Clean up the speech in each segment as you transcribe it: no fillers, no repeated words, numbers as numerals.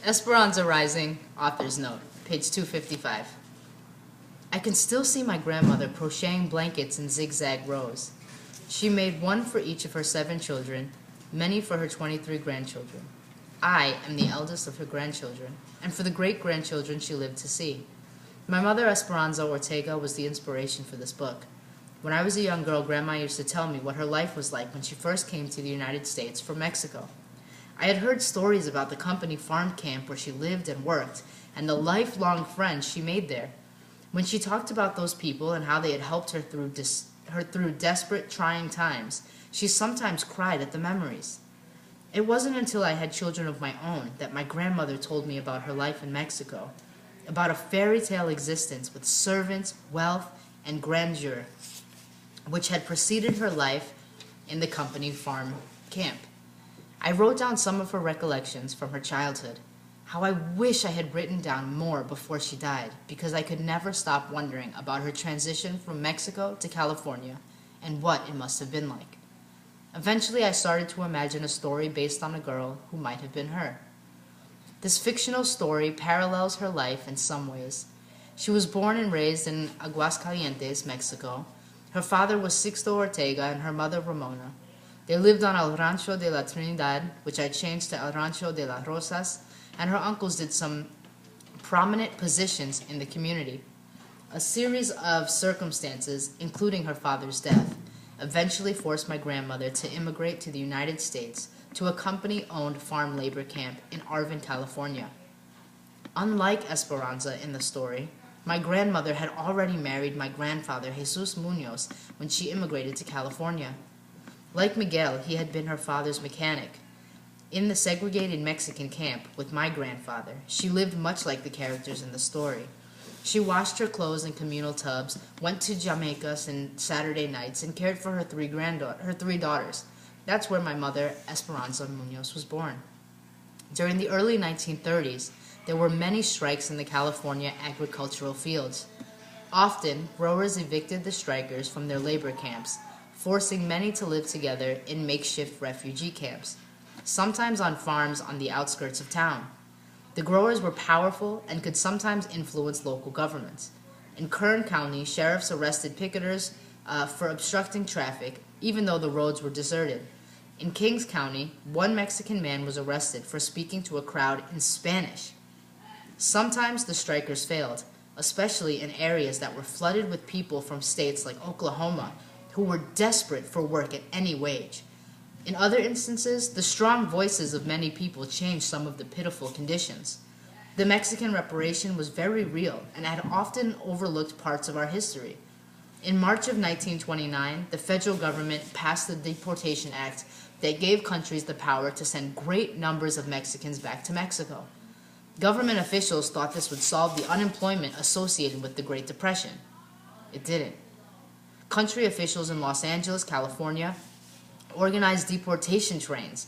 Esperanza Rising, author's note, page 255. I can still see my grandmother crocheting blankets in zigzag rows. She made one for each of her 7 children, many for her 23 grandchildren. I am the eldest of her grandchildren, and for the great-grandchildren she lived to see. My mother, Esperanza Ortega, was the inspiration for this book. When I was a young girl, Grandma used to tell me what her life was like when she first came to the United States from Mexico. I had heard stories about the company farm camp where she lived and worked, and the lifelong friends she made there. When she talked about those people and how they had helped her through desperate, trying times, she sometimes cried at the memories. It wasn't until I had children of my own that my grandmother told me about her life in Mexico, about a fairy tale existence with servants, wealth, and grandeur, which had preceded her life in the company farm camp. I wrote down some of her recollections from her childhood. How I wish I had written down more before she died, because I could never stop wondering about her transition from Mexico to California and what it must have been like. Eventually, I started to imagine a story based on a girl who might have been her. This fictional story parallels her life in some ways. She was born and raised in Aguascalientes, Mexico. Her father was Sixto Ortega and her mother Ramona. They lived on El Rancho de la Trinidad, which I changed to El Rancho de las Rosas, and her uncles did some prominent positions in the community. A series of circumstances, including her father's death, eventually forced my grandmother to immigrate to the United States to a company-owned farm labor camp in Arvin, California. Unlike Esperanza in the story, my grandmother had already married my grandfather, Jesus Munoz, when she immigrated to California. Like Miguel, he had been her father's mechanic. In the segregated Mexican camp with my grandfather, she lived much like the characters in the story. She washed her clothes in communal tubs, went to Jamaica's on Saturday nights, and cared for her 3 daughters. That's where my mother, Esperanza Munoz, was born. During the early 1930s, there were many strikes in the California agricultural fields. Often, growers evicted the strikers from their labor camps, forcing many to live together in makeshift refugee camps, sometimes on farms on the outskirts of town. The growers were powerful and could sometimes influence local governments. In Kern County, sheriffs arrested picketers for obstructing traffic, even though the roads were deserted. In Kings County, one Mexican man was arrested for speaking to a crowd in Spanish. Sometimes the strikers failed, especially in areas that were flooded with people from states like Oklahoma, who were desperate for work at any wage. In other instances, the strong voices of many people changed some of the pitiful conditions. The Mexican reparation was very real and had often overlooked parts of our history. In March of 1929, the federal government passed the Deportation Act that gave countries the power to send great numbers of Mexicans back to Mexico. Government officials thought this would solve the unemployment associated with the Great Depression. It didn't. Country officials in Los Angeles, California, organized deportation trains,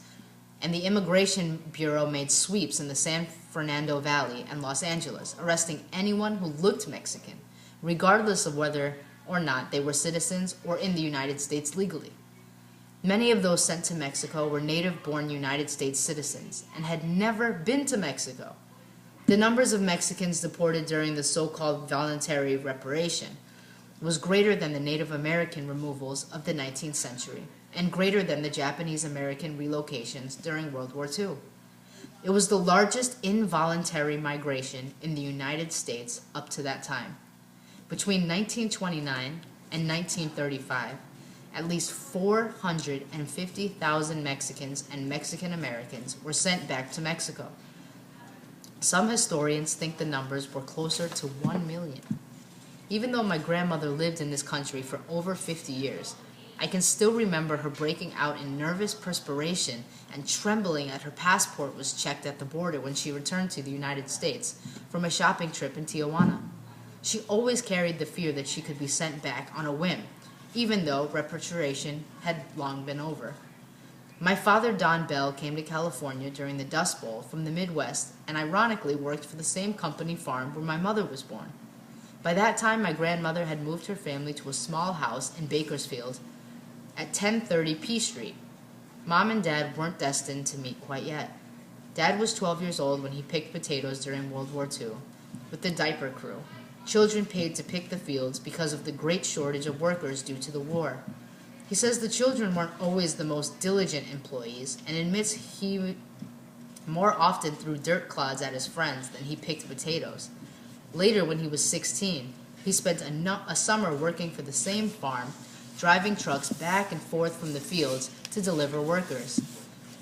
and the Immigration Bureau made sweeps in the San Fernando Valley and Los Angeles, arresting anyone who looked Mexican, regardless of whether or not they were citizens or in the United States legally. Many of those sent to Mexico were native-born United States citizens and had never been to Mexico. The numbers of Mexicans deported during the so-called voluntary reparation was greater than the Native American removals of the 19th century and greater than the Japanese-American relocations during World War II. It was the largest involuntary migration in the United States up to that time. Between 1929 and 1935, at least 450,000 Mexicans and Mexican Americans were sent back to Mexico. Some historians think the numbers were closer to 1 million. Even though my grandmother lived in this country for over 50 years, I can still remember her breaking out in nervous perspiration and trembling as her passport was checked at the border when she returned to the United States from a shopping trip in Tijuana. She always carried the fear that she could be sent back on a whim, even though repatriation had long been over. My father, Don Bell, came to California during the Dust Bowl from the Midwest and ironically worked for the same company farm where my mother was born. By that time, my grandmother had moved her family to a small house in Bakersfield at 1030 P Street. Mom and Dad weren't destined to meet quite yet. Dad was 12 years old when he picked potatoes during World War II with the diaper crew. Children paid to pick the fields because of the great shortage of workers due to the war. He says the children weren't always the most diligent employees and admits he more often threw dirt clods at his friends than he picked potatoes. Later, when he was 16, he spent a summer working for the same farm, driving trucks back and forth from the fields to deliver workers.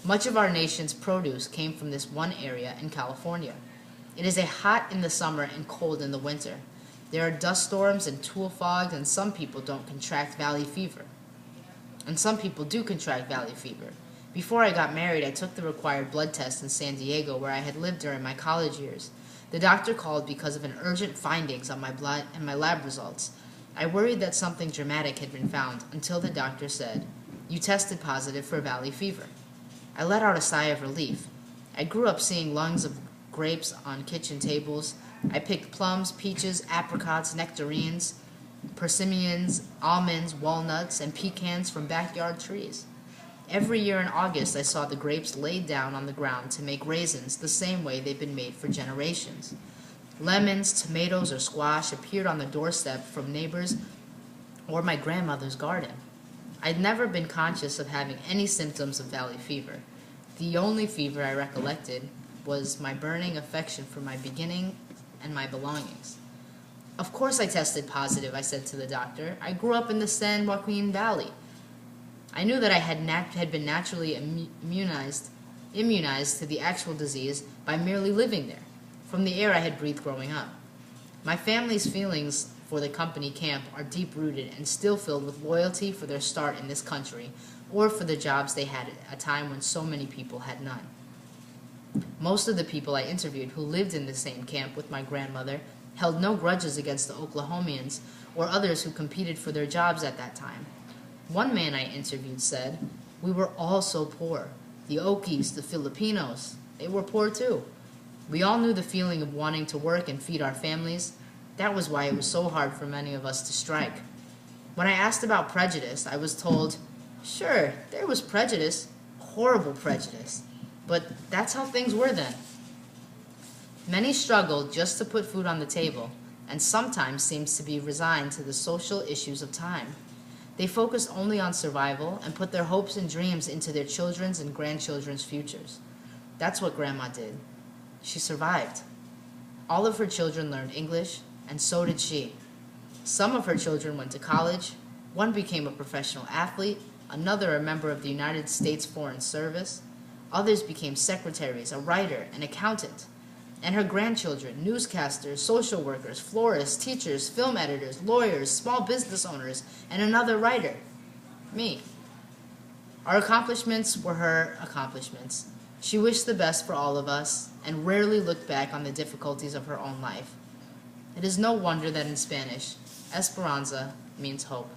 Much of our nation's produce came from this one area in California. It is hot in the summer and cold in the winter. There are dust storms and tool fog, and some people don't contract valley fever. And some people do contract valley fever. Before I got married, I took the required blood test in San Diego, where I had lived during my college years. The doctor called because of an urgent findings on my blood and my lab results. I worried that something dramatic had been found until the doctor said, "You tested positive for valley fever." I let out a sigh of relief. I grew up seeing lungs of grapes on kitchen tables. I picked plums, peaches, apricots, nectarines, persimmons, almonds, walnuts, and pecans from backyard trees. Every year in August, I saw the grapes laid down on the ground to make raisins the same way they've been made for generations. Lemons, tomatoes, or squash appeared on the doorstep from neighbors or my grandmother's garden. I'd never been conscious of having any symptoms of valley fever. The only fever I recollected was my burning affection for my beginning and my belongings. "Of course I tested positive," I said to the doctor. "I grew up in the San Joaquin Valley." I knew that I had been naturally immunized to the actual disease by merely living there, from the air I had breathed growing up. My family's feelings for the company camp are deep-rooted and still filled with loyalty for their start in this country, or for the jobs they had at a time when so many people had none. Most of the people I interviewed who lived in the same camp with my grandmother held no grudges against the Oklahomians or others who competed for their jobs at that time. One man I interviewed said, "We were all so poor. The Okies, the Filipinos, they were poor too. We all knew the feeling of wanting to work and feed our families. That was why it was so hard for many of us to strike." When I asked about prejudice, I was told, "Sure, there was prejudice, horrible prejudice, but that's how things were then." Many struggled just to put food on the table, and sometimes seemed to be resigned to the social issues of time. They focused only on survival and put their hopes and dreams into their children's and grandchildren's futures. That's what Grandma did. She survived. All of her children learned English, and so did she. Some of her children went to college. One became a professional athlete, another a member of the United States Foreign Service. Others became secretaries, a writer, an accountant. And her grandchildren, newscasters, social workers, florists, teachers, film editors, lawyers, small business owners, and another writer. Me. Our accomplishments were her accomplishments. She wished the best for all of us, and rarely looked back on the difficulties of her own life. It is no wonder that in Spanish, Esperanza means hope.